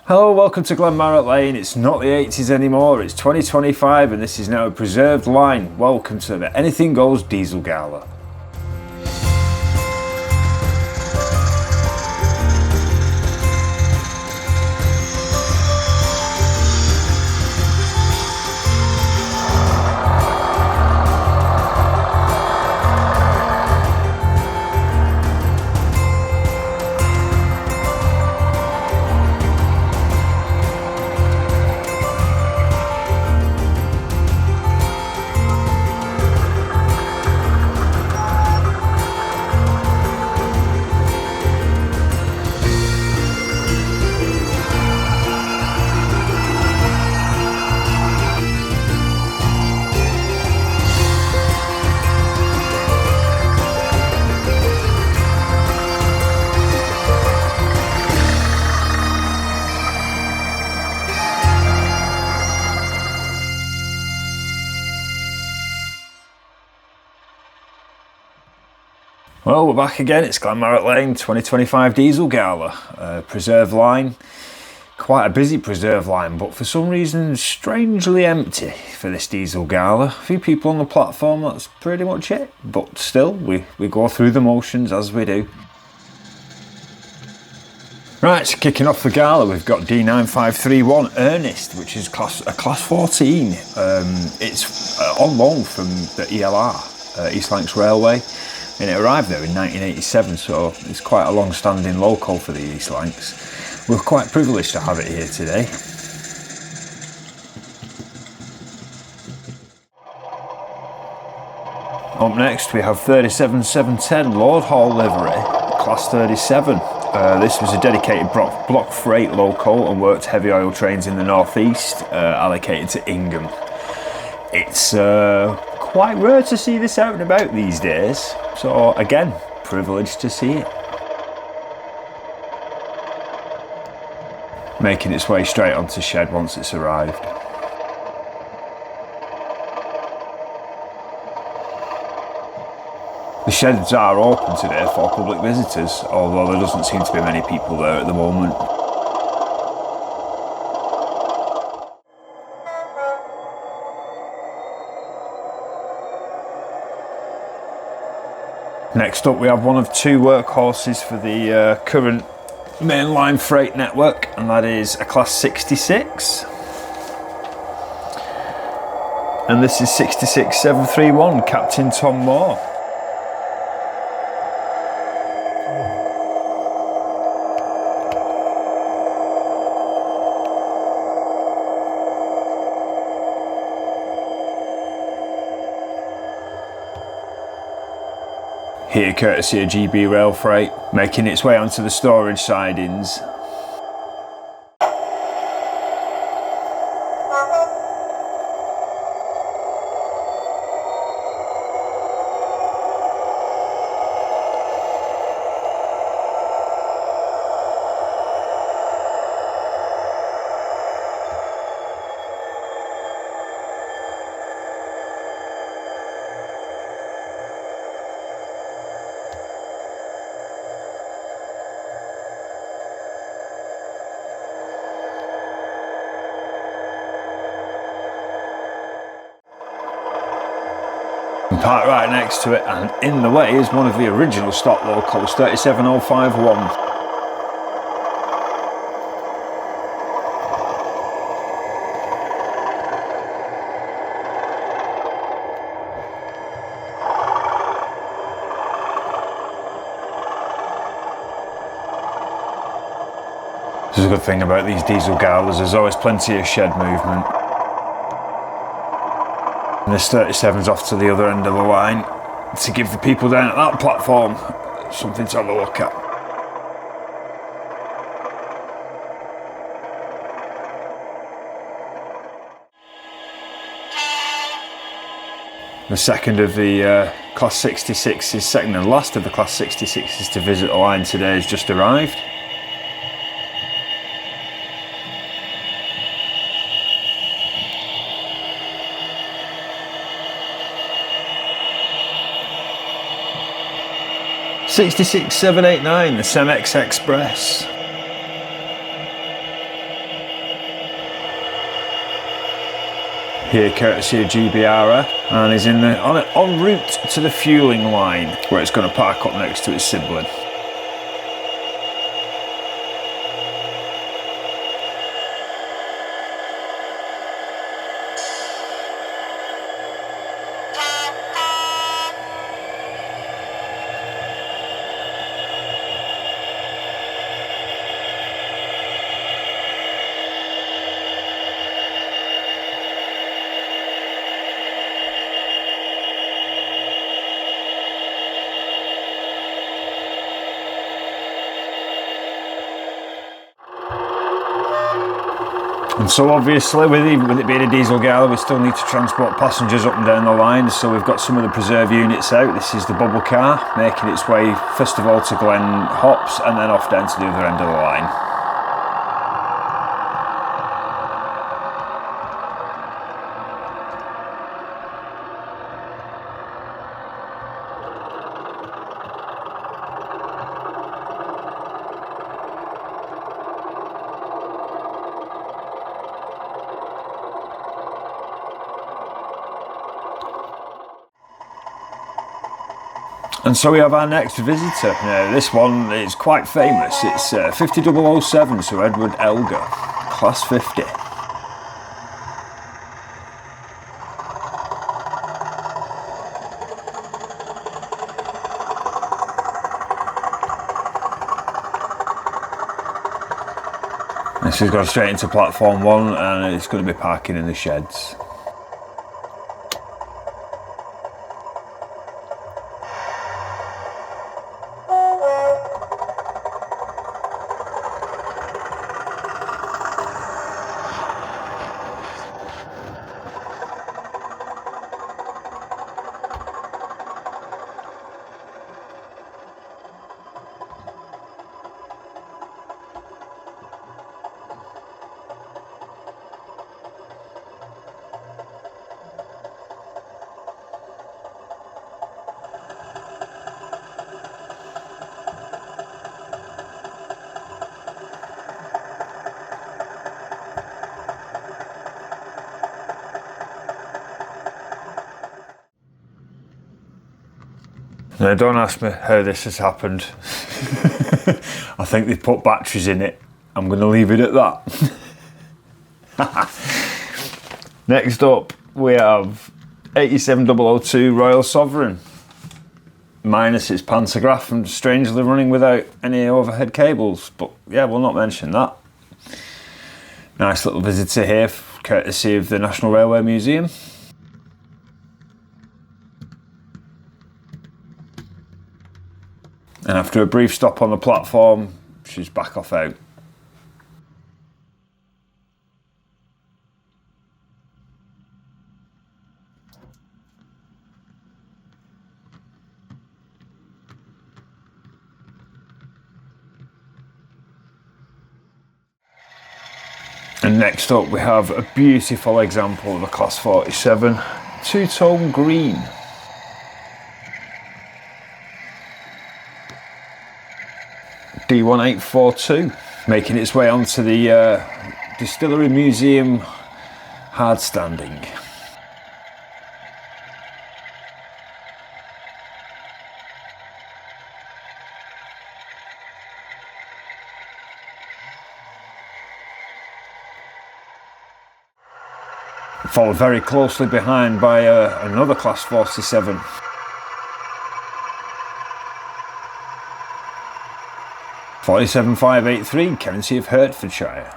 Hello, welcome to Glenmaroch Lane. It's not the 80s anymore, it's 2025 and this is now a preserved line. Welcome to the Anything Goes Diesel Gala. Well, we're back again. It's Glenmaroch Lane 2025 Diesel Gala. Preserve line. Quite a busy preserve line, but for some reason strangely empty for this Diesel Gala. A few people on the platform, that's pretty much it. But still, we go through the motions as we do. Right, so kicking off the Gala, we've got D9531 Ernest, which is a class 14. It's on loan from the ELR, East Lancs Railway. And it arrived there in 1987, so it's quite a long-standing loco for the East Lancs. We're quite privileged to have it here today. Up next we have 37710 Lord Hall livery, class 37. This was a dedicated block freight loco and worked heavy oil trains in the northeast, allocated to Ingham. It's quite rare to see this out and about these days, so again, privileged to see it. Making its way straight onto shed once it's arrived. The sheds are open today for public visitors, although there doesn't seem to be many people there at the moment. Next up we have one of two workhorses for the current mainline freight network, and that is a class 66. And this is 66731 Captain Tom Moore. Here courtesy of GB Rail Freight, making its way onto the storage sidings. Parked right next to it, and in the way is one of the original stock locals, 37051. This is a good thing about these diesel galas, there's always plenty of shed movement. And this 37's off to the other end of the line to give the people down at that platform something to have a look at. The second of the class 66's, second and last of the class 66's to visit the line today has just arrived. '66 789, the Cemex Express. here courtesy of GBRF, and is en route to the fueling line where it's going to park up next to its sibling. And so obviously with it being a diesel Gala, we still need to transport passengers up and down the line, so we've got some of the preserve units out. This is the bubble car making its way first of all to Glen Hops and then off down to the other end of the line. And so we have our next visitor. Now this one is quite famous. It's 50007, so Edward Elgar, class 50. This has gone straight into platform 1 and it's going to be parking in the sheds. Now don't ask me how this has happened. I think they put batteries in it. I'm going to leave it at that. Next up we have 87002 Royal Sovereign, minus its pantograph and strangely running without any overhead cables, but yeah, we'll not mention that. Nice little visitor here courtesy of the National Railway Museum. And after a brief stop on the platform, she's back off out. And next up we have a beautiful example of a Class 47 two-tone green. D1842, making its way onto the Distillery Museum hard standing. Followed very closely behind by another Class 47. 47583, county of Hertfordshire.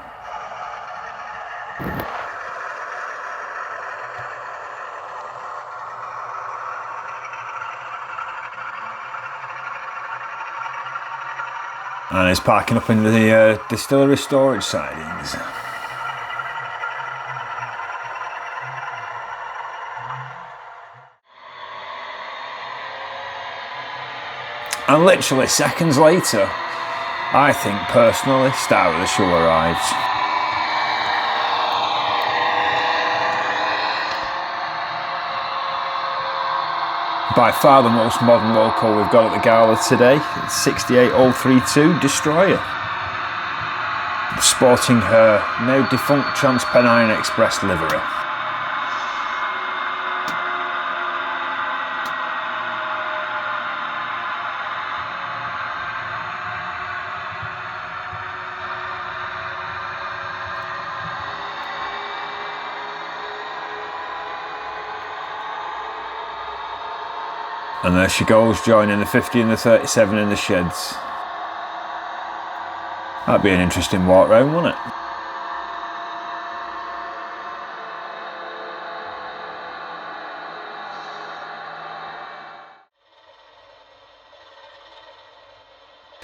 And it's parking up in the distillery storage sidings. And literally seconds later, I think personally, Star of the Show arrives. By far the most modern loco we've got at the Gala today. It's 68032 Destroyer, sporting her now defunct Transpennine Express livery. And there she goes, joining the 50 and the 37 in the sheds. That'd be an interesting walk round, wouldn't it?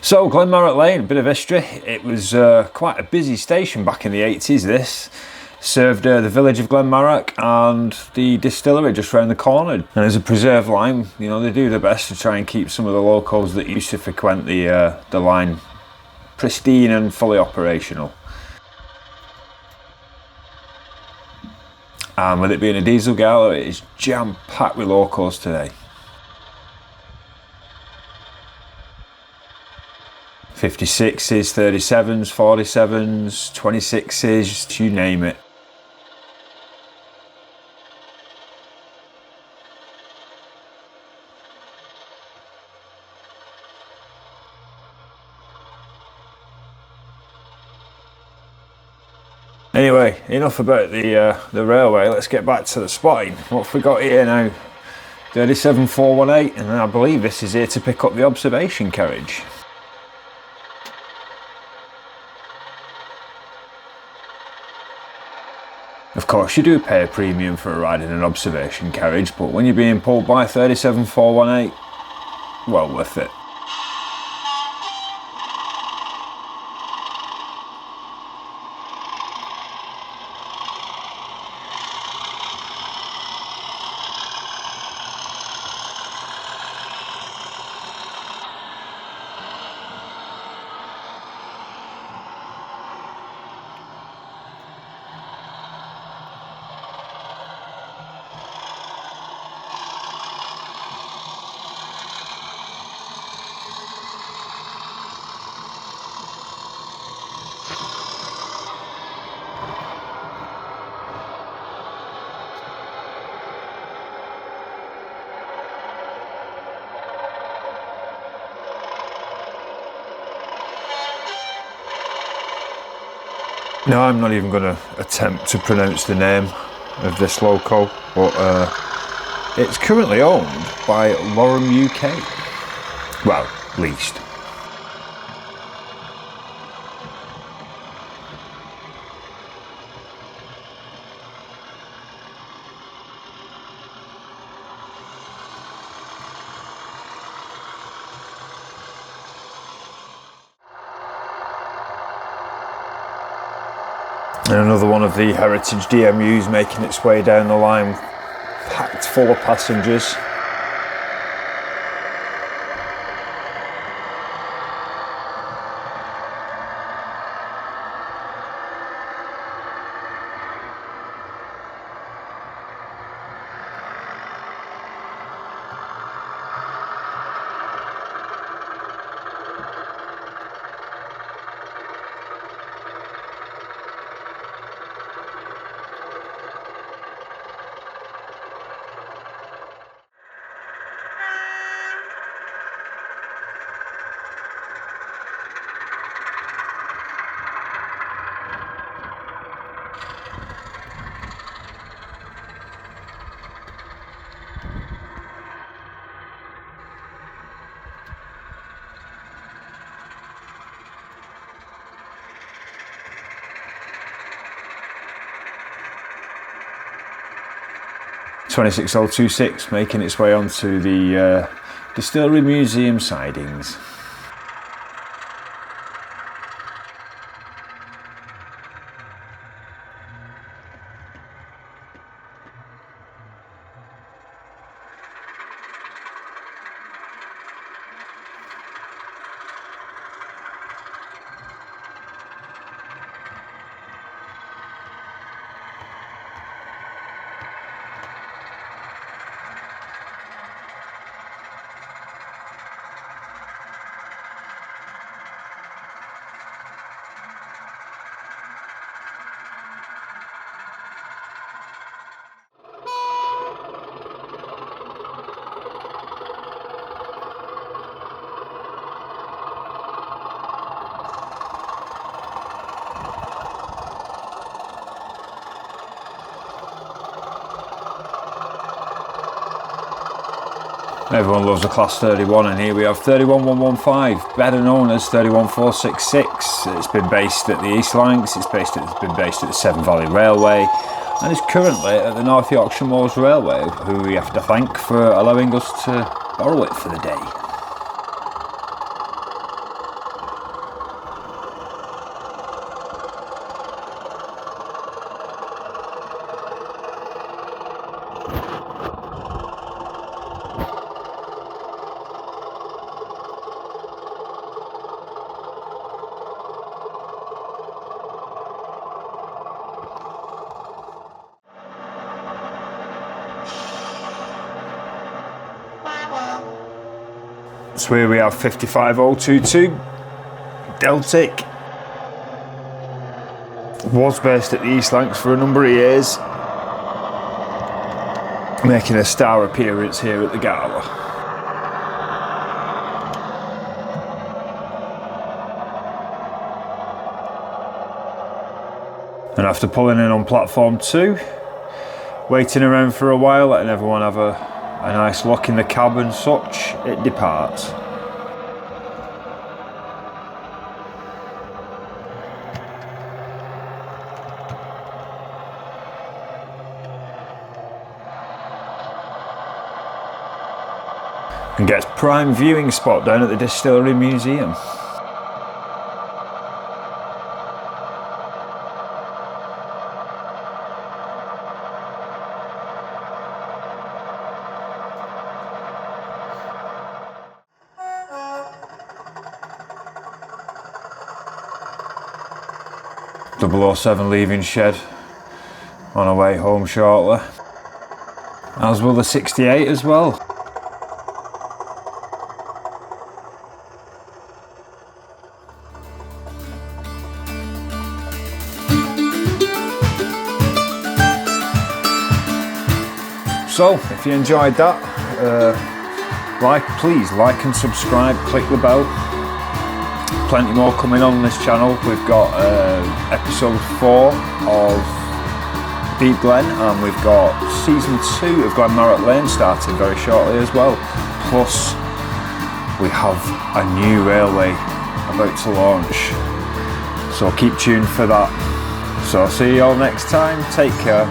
So Glenmaroch Lane, bit of history. It was quite a busy station back in the 80s, this. Served the village of Glenmaroch and the distillery just round the corner. And as a preserve line, you know, they do their best to try and keep some of the locals that used to frequent the line pristine and fully operational. And with it being a diesel Gala, it is jam-packed with locals today. 56s, 37s, 47s, 26s, you name it. Anyway, enough about the railway, let's get back to the spotting. What have we got here now? 37418, and I believe this is here to pick up the observation carriage. Of course you do pay a premium for a ride in an observation carriage, but when you're being pulled by 37418, well worth it. Now I'm not even going to attempt to pronounce the name of this loco, but it's currently owned by Lorem UK. Well, leased. And another one of the heritage DMUs making its way down the line, packed full of passengers. (26026) making its way onto the Distillery Museum sidings. Everyone loves a Class 31, and here we have 31115, better known as 31466. It's been based at the East Lancs, it's been based at the Severn Valley Railway, and is currently at the North Yorkshire Moors Railway, who we have to thank for allowing us to borrow it for the day. So here we have 55022 Deltic. Was based at the East Lancs for a number of years, making a star appearance here at the Gala. And after pulling in on platform 2, waiting around for a while, letting everyone have a nice look in the cab and such, it departs. And gets prime viewing spot down at the Distillery Museum. .007 leaving shed on our way home shortly, as will the 68 as well. So if you enjoyed that, please like and subscribe, click the bell. Plenty more coming on this channel. We've got episode 4 of Beat Glen, and we've got season 2 of Glenmaroch Lane starting very shortly as well. Plus we have a new railway about to launch, so keep tuned for that. So I'll see you all next time. Take care.